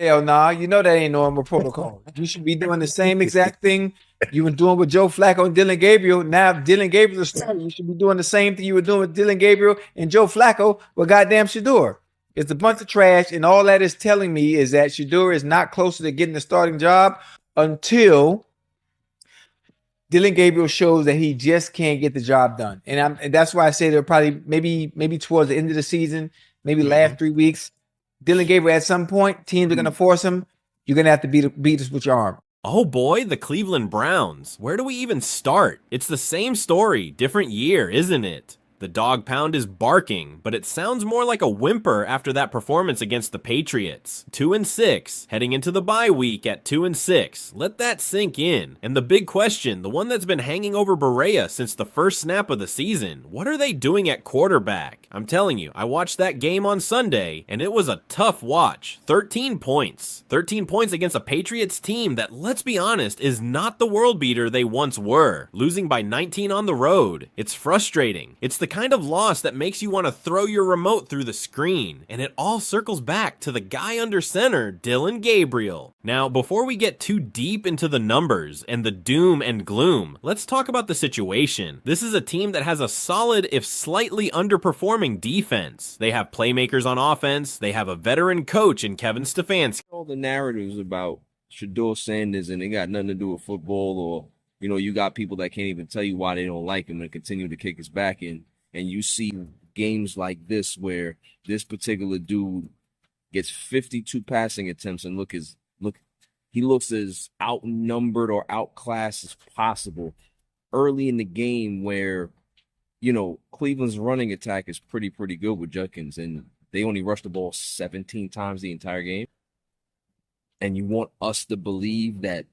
Hell nah, you know that ain't normal protocol. You should be doing the same exact thing you were doing with Joe Flacco and Dillon Gabriel. Now, if Dillon Gabriel is starting, you should be doing the same thing you were doing with Dillon Gabriel and Joe Flacco with goddamn Shedeur. It's a bunch of trash, and all that is telling me is that Shedeur is not closer to getting the starting job until Dillon Gabriel shows that he just can't get the job done. And that's why I say they're probably maybe towards the end of the season, maybe last 3 weeks. Dillon Gabriel at some point, teams are gonna force him. You're gonna have to beat us with your arm. Oh boy, the Cleveland Browns. Where do we even start? It's the same story, different year, isn't it? The dog pound is barking, but it sounds more like a whimper after that performance against the Patriots. 2-6, heading into the bye week at 2-6. Let that sink in. And the big question, the one that's been hanging over Berea since the first snap of the season, what are they doing at quarterback? I'm telling you, I watched that game on Sunday, and it was a tough watch. 13 points. 13 points against a Patriots team that, let's be honest, is not the world beater they once were. Losing by 19 on the road. It's frustrating. It's the kind of loss that makes you want to throw your remote through the screen. And it all circles back to the guy under center, Dillon Gabriel. Now, before we get too deep into the numbers and the doom and gloom, let's talk about the situation. This is a team that has a solid, if slightly underperforming defense. They have playmakers on offense. They have a veteran coach in Kevin Stefanski. All the narratives about Shedeur Sanders and it got nothing to do with football, or, you know, you got people that can't even tell you why they don't like him and continue to kick his back in. And you see games like this where this particular dude gets 52 passing attempts and he looks as outnumbered or outclassed as possible early in the game where, you know, Cleveland's running attack is pretty good with Judkins, and they only rushed the ball 17 times the entire game. And you want us to believe that.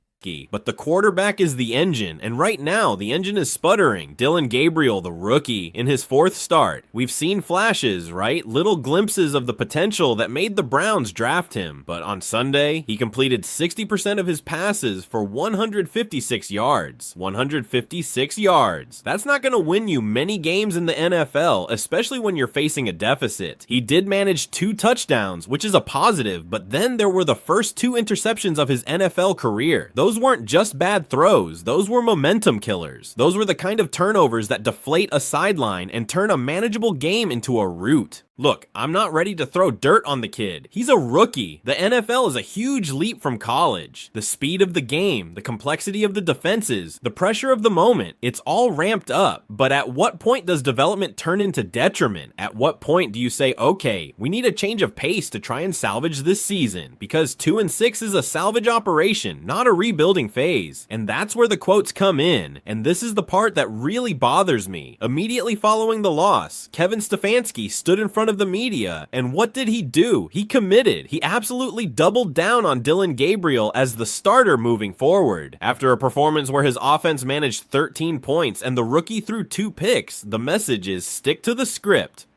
But the quarterback is the engine, and right now the engine is sputtering. Dillon Gabriel, the rookie, in his fourth start. We've seen flashes, right? Little glimpses of the potential that made the Browns draft him. But on Sunday, he completed 60% of his passes for 156 yards. 156 yards. That's not going to win you many games in the NFL, especially when you're facing a deficit. He did manage 2 touchdowns, which is a positive, but then there were the first 2 interceptions of his NFL career. Those weren't just bad throws, those were momentum killers. Those were the kind of turnovers that deflate a sideline and turn a manageable game into a rout. Look, I'm not ready to throw dirt on the kid. He's a rookie. The NFL is a huge leap from college. The speed of the game, the complexity of the defenses, the pressure of the moment, it's all ramped up. But at what point does development turn into detriment? At what point do you say, okay, we need a change of pace to try and salvage this season? Because 2-6 is a salvage operation, not a rebuilding phase. And that's where the quotes come in. And this is the part that really bothers me. Immediately following the loss, Kevin Stefanski stood in front of the media, and what did he do? He committed. He absolutely doubled down on Dillon Gabriel as the starter moving forward. After a performance where his offense managed 13 points and the rookie threw 2 picks, the message is stick to the script.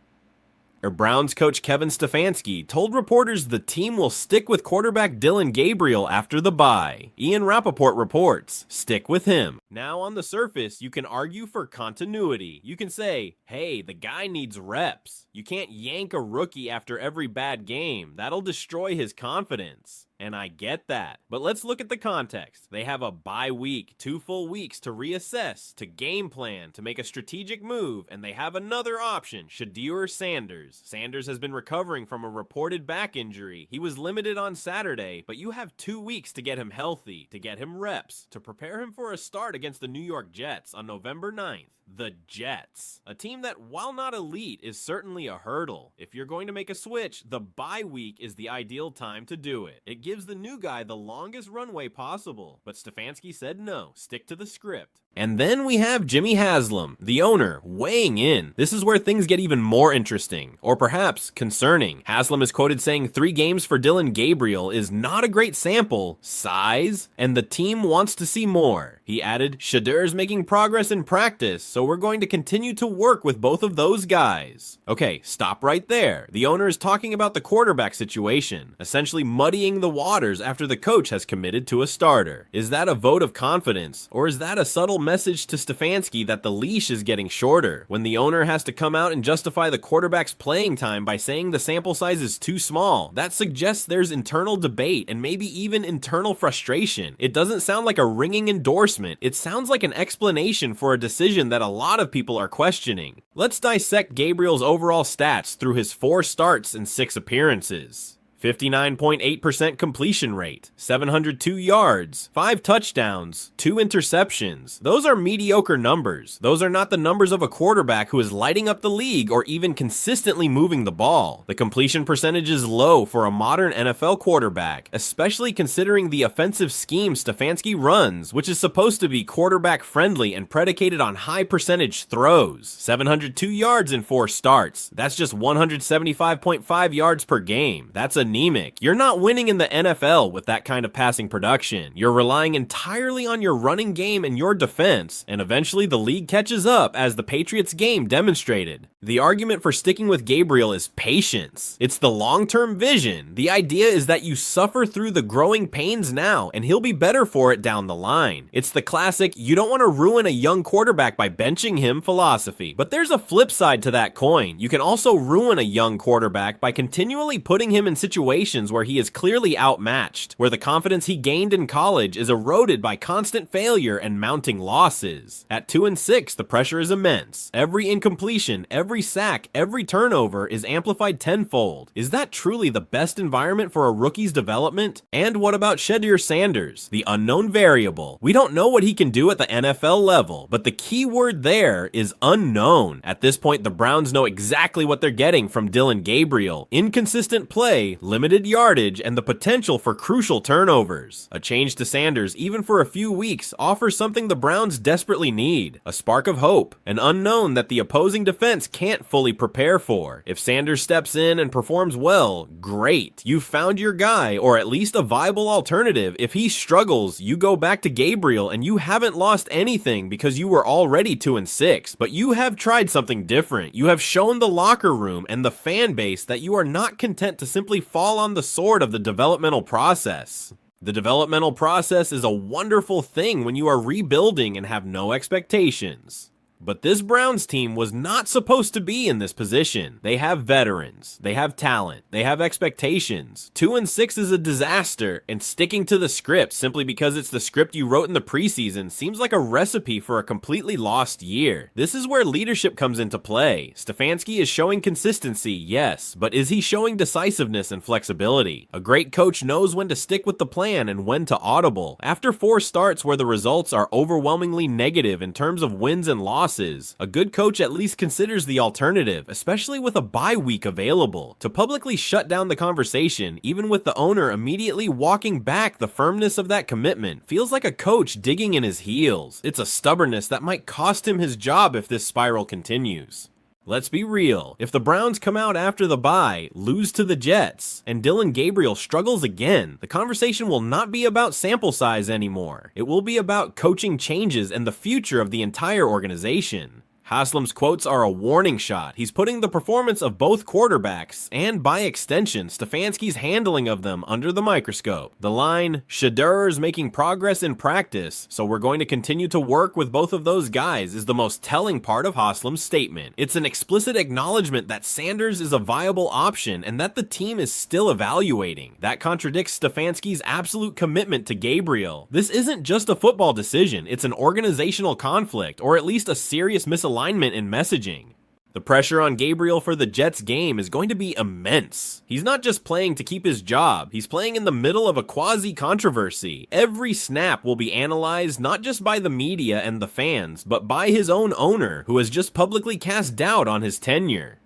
Browns coach Kevin Stefanski told reporters the team will stick with quarterback Dillon Gabriel after the bye. Ian Rappaport reports, stick with him. Now on the surface, you can argue for continuity. You can say, hey, the guy needs reps. You can't yank a rookie after every bad game. That'll destroy his confidence. And I get that. But let's look at the context. They have a bye week, 2 full weeks to reassess, to game plan, to make a strategic move, and they have another option, Shedeur Sanders. Sanders has been recovering from a reported back injury. He was limited on Saturday, but you have 2 weeks to get him healthy, to get him reps, to prepare him for a start against the New York Jets on November 9th. The Jets. A team that, while not elite, is certainly a hurdle. If you're going to make a switch, the bye week is the ideal time to do it. It gives the new guy the longest runway possible. But Stefanski said no, stick to the script. And then we have Jimmy Haslam, the owner, weighing in. This is where things get even more interesting, or perhaps concerning. Haslam is quoted saying 3 games for Dillon Gabriel is not a great sample size, and the team wants to see more. He He added, Shedeur's making progress in practice, so we're going to continue to work with both of those guys. Okay, stop right there. The owner is talking about the quarterback situation, essentially muddying the waters after the coach has committed to a starter. Is that a vote of confidence, or is that a subtle message to Stefanski that the leash is getting shorter, when the owner has to come out and justify the quarterback's playing time by saying the sample size is too small? That suggests there's internal debate and maybe even internal frustration. It doesn't sound like a ringing endorsement. It sounds like an explanation for a decision that a lot of people are questioning. Let's dissect Gabriel's overall stats through his 4 starts and 6 appearances. 59.8% completion rate, 702 yards, 5 touchdowns, 2 interceptions. Those are mediocre numbers. Those are not the numbers of a quarterback who is lighting up the league or even consistently moving the ball. The completion percentage is low for a modern NFL quarterback, especially considering the offensive scheme Stefanski runs, which is supposed to be quarterback friendly and predicated on high percentage throws. 702 yards in 4 starts. That's just 175.5 yards per game. That's anemic. You're not winning in the NFL with that kind of passing production. You're relying entirely on your running game and your defense, and eventually the league catches up, as the Patriots game demonstrated. The argument for sticking with Gabriel is patience. It's the long-term vision. The idea is that you suffer through the growing pains now, and he'll be better for it down the line. It's the classic, you don't want to ruin a young quarterback by benching him philosophy. But there's a flip side to that coin. You can also ruin a young quarterback by continually putting him in situations where he is clearly outmatched, where the confidence he gained in college is eroded by constant failure and mounting losses. At 2-6, the pressure is immense. Every incompletion, every sack, every turnover is amplified tenfold. Is that truly the best environment for a rookie's development? And what about Shedeur Sanders, the unknown variable? We don't know what he can do at the NFL level, but the key word there is unknown. At this point, the Browns know exactly what they're getting from Dillon Gabriel: inconsistent play, limited yardage, and the potential for crucial turnovers. A change to Sanders, even for a few weeks, offers something the Browns desperately need: a spark of hope, an unknown that the opposing defense can't fully prepare for. If Sanders steps in and performs well, great. You've found your guy, or at least a viable alternative. If he struggles, you go back to Gabriel, and you haven't lost anything because you were already 2-6, but you have tried something different. You have shown the locker room and the fan base that you are not content to simply fall on the sword of the developmental process. The developmental process is a wonderful thing when you are rebuilding and have no expectations. But this Browns team was not supposed to be in this position. They have veterans, they have talent, they have expectations. 2-6 is a disaster, and sticking to the script simply because it's the script you wrote in the preseason seems like a recipe for a completely lost year. This is where leadership comes into play. Stefanski is showing consistency, yes, but is he showing decisiveness and flexibility? A great coach knows when to stick with the plan and when to audible. After 4 starts where the results are overwhelmingly negative in terms of wins and losses, a good coach at least considers the alternative, especially with a bye week available. To publicly shut down the conversation, even with the owner immediately walking back the firmness of that commitment, feels like a coach digging in his heels. It's a stubbornness that might cost him his job if this spiral continues. Let's be real. If the Browns come out after the bye, lose to the Jets, and Dillon Gabriel struggles again, the conversation will not be about sample size anymore. It will be about coaching changes and the future of the entire organization. Haslam's quotes are a warning shot. He's putting the performance of both quarterbacks, and by extension, Stefanski's handling of them, under the microscope. The line, Shedeur's making progress in practice, so we're going to continue to work with both of those guys, is the most telling part of Haslam's statement. It's an explicit acknowledgement that Sanders is a viable option and that the team is still evaluating. That contradicts Stefanski's absolute commitment to Gabriel. This isn't just a football decision, it's an organizational conflict, or at least a serious misalignment in messaging. The pressure on Gabriel for the Jets game is going to be immense. He's not just playing to keep his job, he's playing in the middle of a quasi-controversy. Every snap will be analyzed not just by the media and the fans, but by his own owner, who has just publicly cast doubt on his tenure.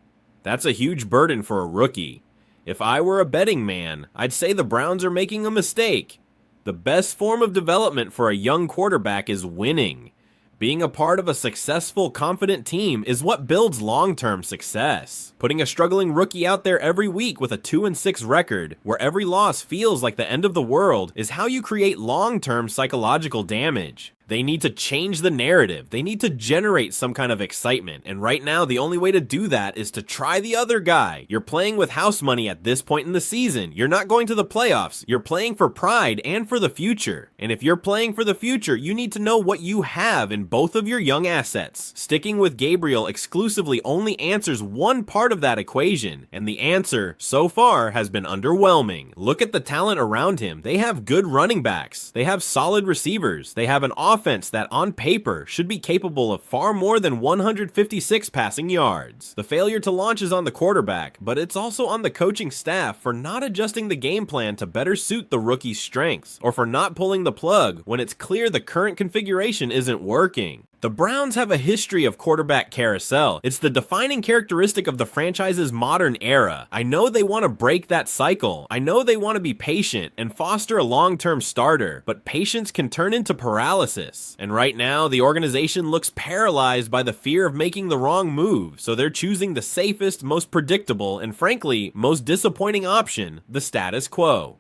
That's a huge burden for a rookie. If I were a betting man, I'd say the Browns are making a mistake. The best form of development for a young quarterback is winning. Being a part of a successful, confident team is what builds long-term success. Putting a struggling rookie out there every week with a 2-6 record, where every loss feels like the end of the world, is how you create long-term psychological damage. They need to change the narrative. They need to generate some kind of excitement. And right now, the only way to do that is to try the other guy. You're playing with house money at this point in the season. You're not going to the playoffs. You're playing for pride and for the future. And if you're playing for the future, you need to know what you have in both of your young assets. Sticking with Gabriel exclusively only answers one part of that equation. And the answer, so far, has been underwhelming. Look at the talent around him. They have good running backs. They have solid receivers. They have an offense that on paper should be capable of far more than 156 passing yards. The failure to launch is on the quarterback, but it's also on the coaching staff for not adjusting the game plan to better suit the rookie's strengths, or for not pulling the plug when it's clear the current configuration isn't working. The Browns have a history of quarterback carousel. It's the defining characteristic of the franchise's modern era. I know they want to break that cycle. I know they want to be patient and foster a long-term starter, but patience can turn into paralysis. And right now, the organization looks paralyzed by the fear of making the wrong move, so they're choosing the safest, most predictable, and frankly, most disappointing option, the status quo.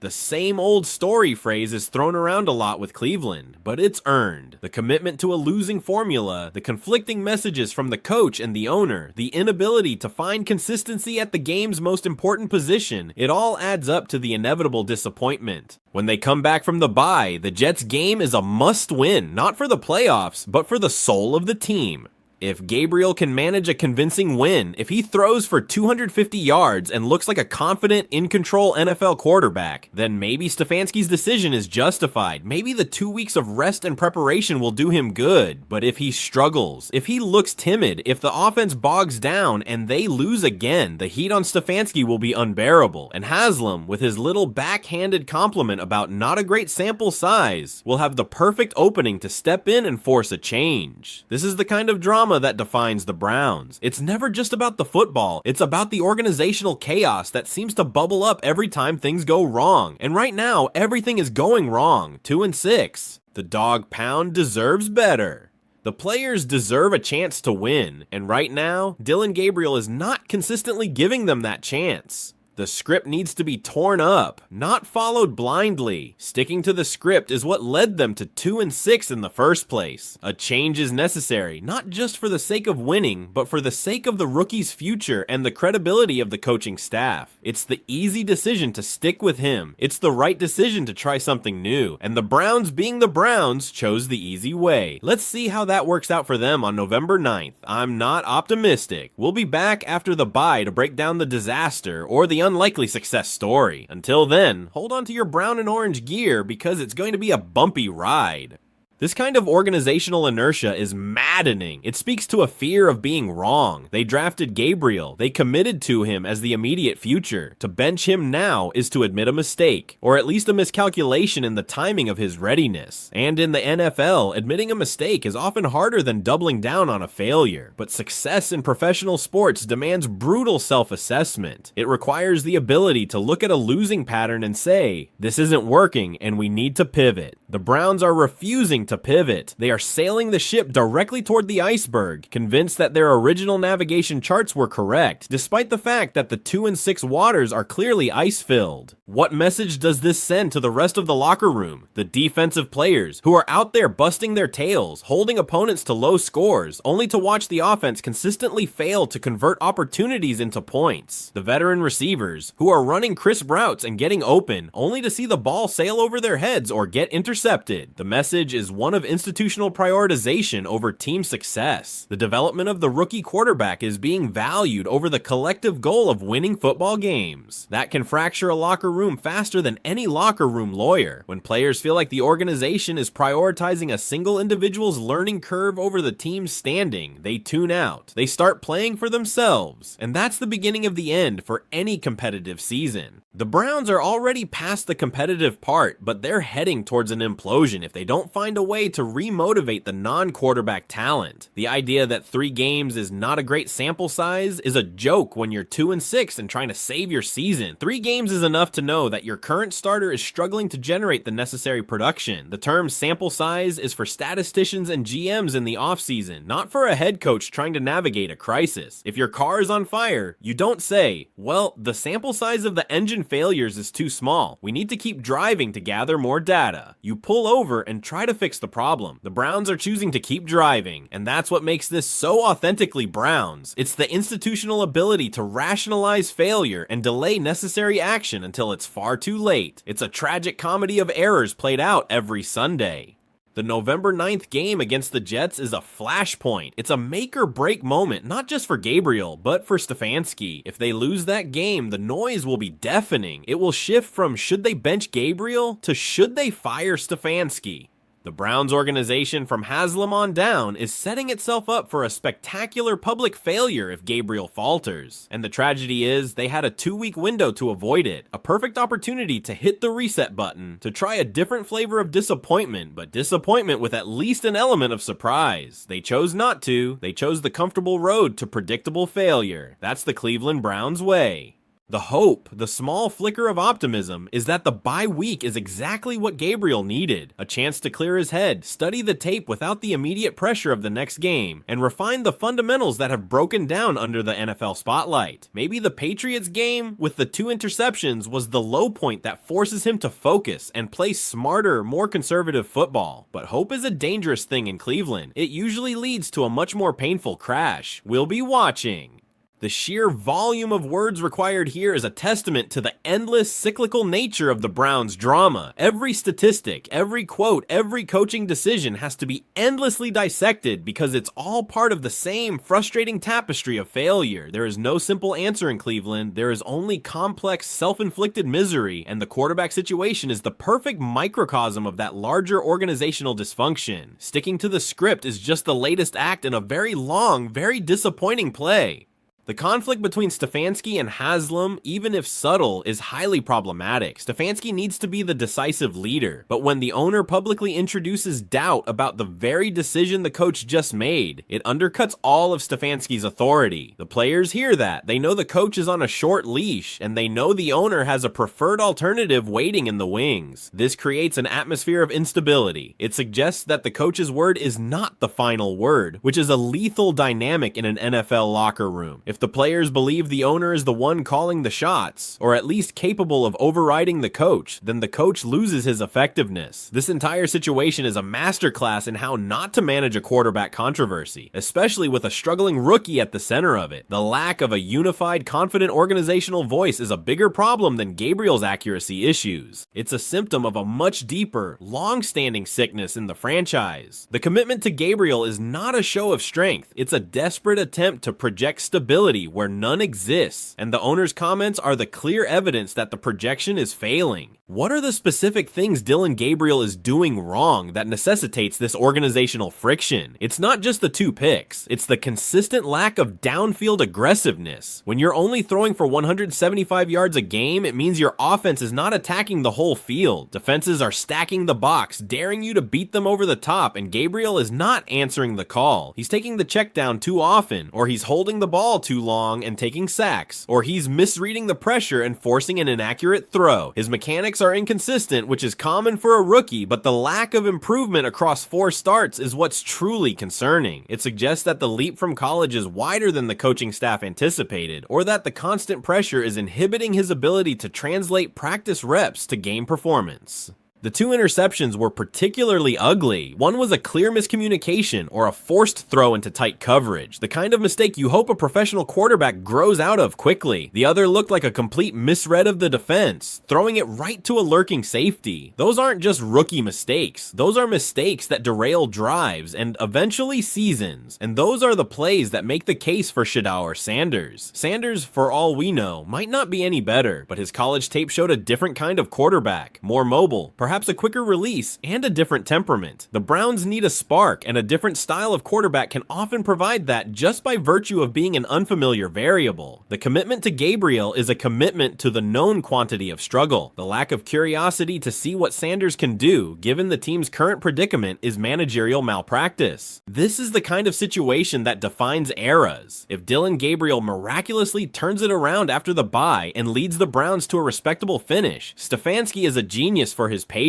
The same old story phrase is thrown around a lot with Cleveland, but it's earned. The commitment to a losing formula, the conflicting messages from the coach and the owner, the inability to find consistency at the game's most important position, it all adds up to the inevitable disappointment. When they come back from the bye, the Jets' game is a must-win, not for the playoffs, but for the soul of the team. If Gabriel can manage a convincing win, if he throws for 250 yards and looks like a confident, in-control NFL quarterback, then maybe Stefanski's decision is justified. Maybe the 2 weeks of rest and preparation will do him good. But if he struggles, if he looks timid, if the offense bogs down and they lose again, the heat on Stefanski will be unbearable. And Haslam, with his little backhanded compliment about not a great sample size, will have the perfect opening to step in and force a change. This is the kind of drama that defines the Browns. It's never just about the football, it's about the organizational chaos that seems to bubble up every time things go wrong. And right now, everything is going wrong. 2-6. The dog pound deserves better. The players deserve a chance to win, and right now, Dillon Gabriel is not consistently giving them that chance. The script needs to be torn up, not followed blindly. Sticking to the script is what led them to 2-6 in the first place. A change is necessary, not just for the sake of winning, but for the sake of the rookie's future and the credibility of the coaching staff. It's the easy decision to stick with him. It's the right decision to try something new. And the Browns, being the Browns, chose the easy way. Let's see how that works out for them on November 9th. I'm not optimistic. We'll be back after the bye to break down the disaster or the unlikely success story. Until then, hold on to your brown and orange gear because it's going to be a bumpy ride. This kind of organizational inertia is maddening. It speaks to a fear of being wrong. They drafted Gabriel. They committed to him as the immediate future. To bench him now is to admit a mistake, or at least a miscalculation in the timing of his readiness. And in the NFL, admitting a mistake is often harder than doubling down on a failure. But success in professional sports demands brutal self-assessment. It requires the ability to look at a losing pattern and say, this isn't working and we need to pivot. The Browns are refusing to pivot. They are sailing the ship directly toward the iceberg, convinced that their original navigation charts were correct, despite the fact that the 2-6 waters are clearly ice-filled. What message does this send to the rest of the locker room? The defensive players, who are out there busting their tails, holding opponents to low scores, only to watch the offense consistently fail to convert opportunities into points. The veteran receivers, who are running crisp routes and getting open, only to see the ball sail over their heads or get intercepted. The message is one of institutional prioritization over team success. The development of the rookie quarterback is being valued over the collective goal of winning football games. That can fracture a locker room faster than any locker room lawyer. When players feel like the organization is prioritizing a single individual's learning curve over the team's standing, they tune out. They start playing for themselves. And that's the beginning of the end for any competitive season. The Browns are already past the competitive part, but they're heading towards an implosion if they don't find a way to remotivate the non-quarterback talent. The idea that 3 games is not a great sample size is a joke when you're 2-6 and trying to save your season. 3 games is enough to know that your current starter is struggling to generate the necessary production. The term sample size is for statisticians and GMs in the offseason, not for a head coach trying to navigate a crisis. If your car is on fire, you don't say, well, the sample size of the engine failures is too small. We need to keep driving to gather more data. You pull over and try to fix the problem. The Browns are choosing to keep driving, and that's what makes this so authentically Browns. It's the institutional ability to rationalize failure and delay necessary action until it's far too late. It's a tragic comedy of errors played out every Sunday. The November 9th game against the Jets is a flashpoint. It's a make-or-break moment, not just for Gabriel, but for Stefanski. If they lose that game, the noise will be deafening. It will shift from should they bench Gabriel to should they fire Stefanski. The Browns organization from Haslam on down is setting itself up for a spectacular public failure if Gabriel falters. And the tragedy is, they had a 2-week window to avoid it. A perfect opportunity to hit the reset button, to try a different flavor of disappointment, but disappointment with at least an element of surprise. They chose not to. They chose the comfortable road to predictable failure. That's the Cleveland Browns way. The hope, the small flicker of optimism, is that the bye week is exactly what Gabriel needed. A chance to clear his head, study the tape without the immediate pressure of the next game, and refine the fundamentals that have broken down under the NFL spotlight. Maybe the Patriots game, with the 2 interceptions, was the low point that forces him to focus and play smarter, more conservative football. But hope is a dangerous thing in Cleveland. It usually leads to a much more painful crash. We'll be watching. The sheer volume of words required here is a testament to the endless cyclical nature of the Browns' drama. Every statistic, every quote, every coaching decision has to be endlessly dissected because it's all part of the same frustrating tapestry of failure. There is no simple answer in Cleveland. There is only complex, self-inflicted misery, and the quarterback situation is the perfect microcosm of that larger organizational dysfunction. Sticking to the script is just the latest act in a very long, very disappointing play. The conflict between Stefanski and Haslam, even if subtle, is highly problematic. Stefanski needs to be the decisive leader, but when the owner publicly introduces doubt about the very decision the coach just made, it undercuts all of Stefanski's authority. The players hear that. They know the coach is on a short leash, and they know the owner has a preferred alternative waiting in the wings. This creates an atmosphere of instability. It suggests that the coach's word is not the final word, which is a lethal dynamic in an NFL locker room. If the players believe the owner is the one calling the shots, or at least capable of overriding the coach, then the coach loses his effectiveness. This entire situation is a masterclass in how not to manage a quarterback controversy, especially with a struggling rookie at the center of it. The lack of a unified, confident organizational voice is a bigger problem than Gabriel's accuracy issues. It's a symptom of a much deeper, long-standing sickness in the franchise. The commitment to Gabriel is not a show of strength. It's a desperate attempt to project stability where none exists, and the owner's comments are the clear evidence that the projection is failing. What are the specific things Dillon Gabriel is doing wrong that necessitates this organizational friction? It's not just the 2 picks, it's the consistent lack of downfield aggressiveness. When you're only throwing for 175 yards a game, it means your offense is not attacking the whole field. Defenses are stacking the box, daring you to beat them over the top, and Gabriel is not answering the call. He's taking the check down too often, or he's holding the ball too long and taking sacks, or he's misreading the pressure and forcing an inaccurate throw. His mechanics are inconsistent, which is common for a rookie, but the lack of improvement across 4 starts is what's truly concerning. It suggests that the leap from college is wider than the coaching staff anticipated, or that the constant pressure is inhibiting his ability to translate practice reps to game performance. The 2 interceptions were particularly ugly. One was a clear miscommunication or a forced throw into tight coverage, the kind of mistake you hope a professional quarterback grows out of quickly. The other looked like a complete misread of the defense, throwing it right to a lurking safety. Those aren't just rookie mistakes. Those are mistakes that derail drives and eventually seasons. And those are the plays that make the case for Shedeur Sanders. Sanders, for all we know, might not be any better, but his college tape showed a different kind of quarterback, more mobile, perhaps a quicker release, and a different temperament. The Browns need a spark, and a different style of quarterback can often provide that just by virtue of being an unfamiliar variable. The commitment to Gabriel is a commitment to the known quantity of struggle. The lack of curiosity to see what Sanders can do, given the team's current predicament, is managerial malpractice. This is the kind of situation that defines eras. If Dillon Gabriel miraculously turns it around after the bye and leads the Browns to a respectable finish, Stefanski is a genius for his patience.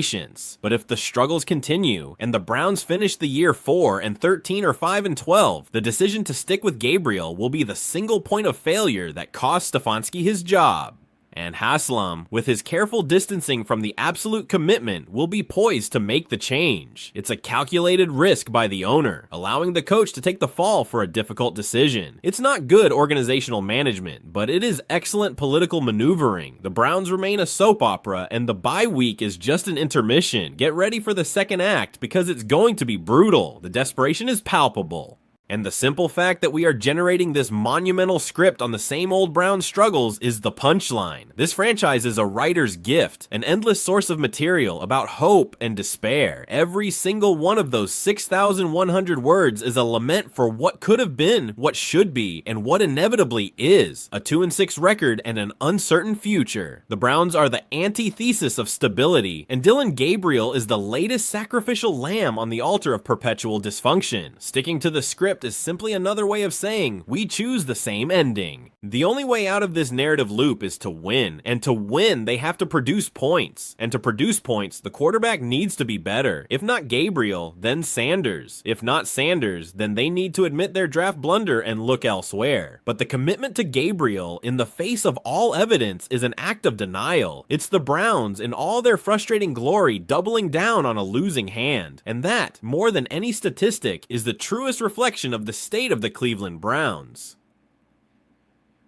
But if the struggles continue and the Browns finish the year 4-13 or 5-12, the decision to stick with Gabriel will be the single point of failure that cost Stefanski his job. And Haslam, with his careful distancing from the absolute commitment, will be poised to make the change. It's a calculated risk by the owner, allowing the coach to take the fall for a difficult decision. It's not good organizational management, but it is excellent political maneuvering. The Browns remain a soap opera, and the bye week is just an intermission. Get ready for the second act, because it's going to be brutal. The desperation is palpable. And the simple fact that we are generating this monumental script on the same old Brown struggles is the punchline. This franchise is a writer's gift, an endless source of material about hope and despair. Every single one of those 6,100 words is a lament for what could have been, what should be, and what inevitably is. A 2-6 record and an uncertain future. The Browns are the antithesis of stability, and Dillon Gabriel is the latest sacrificial lamb on the altar of perpetual dysfunction. Sticking to the script is simply another way of saying we choose the same ending. The only way out of this narrative loop is to win, and to win they have to produce points, and to produce points the quarterback needs to be better. If not Gabriel, then Sanders. If not Sanders, then they need to admit their draft blunder and look elsewhere. But the commitment to Gabriel in the face of all evidence is an act of denial. It's the Browns in all their frustrating glory doubling down on a losing hand, and that, more than any statistic, is the truest reflection of the state of the Cleveland Browns.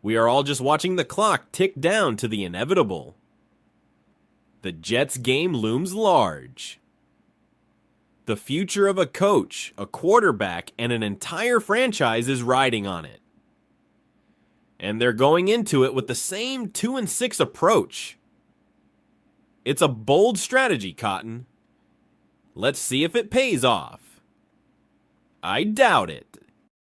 We are all just watching the clock tick down to the inevitable. The Jets game looms large. The future of a coach, a quarterback, and an entire franchise is riding on it. And they're going into it with the same 2-6 approach. It's a bold strategy, Cotton. Let's see if it pays off. I doubt it.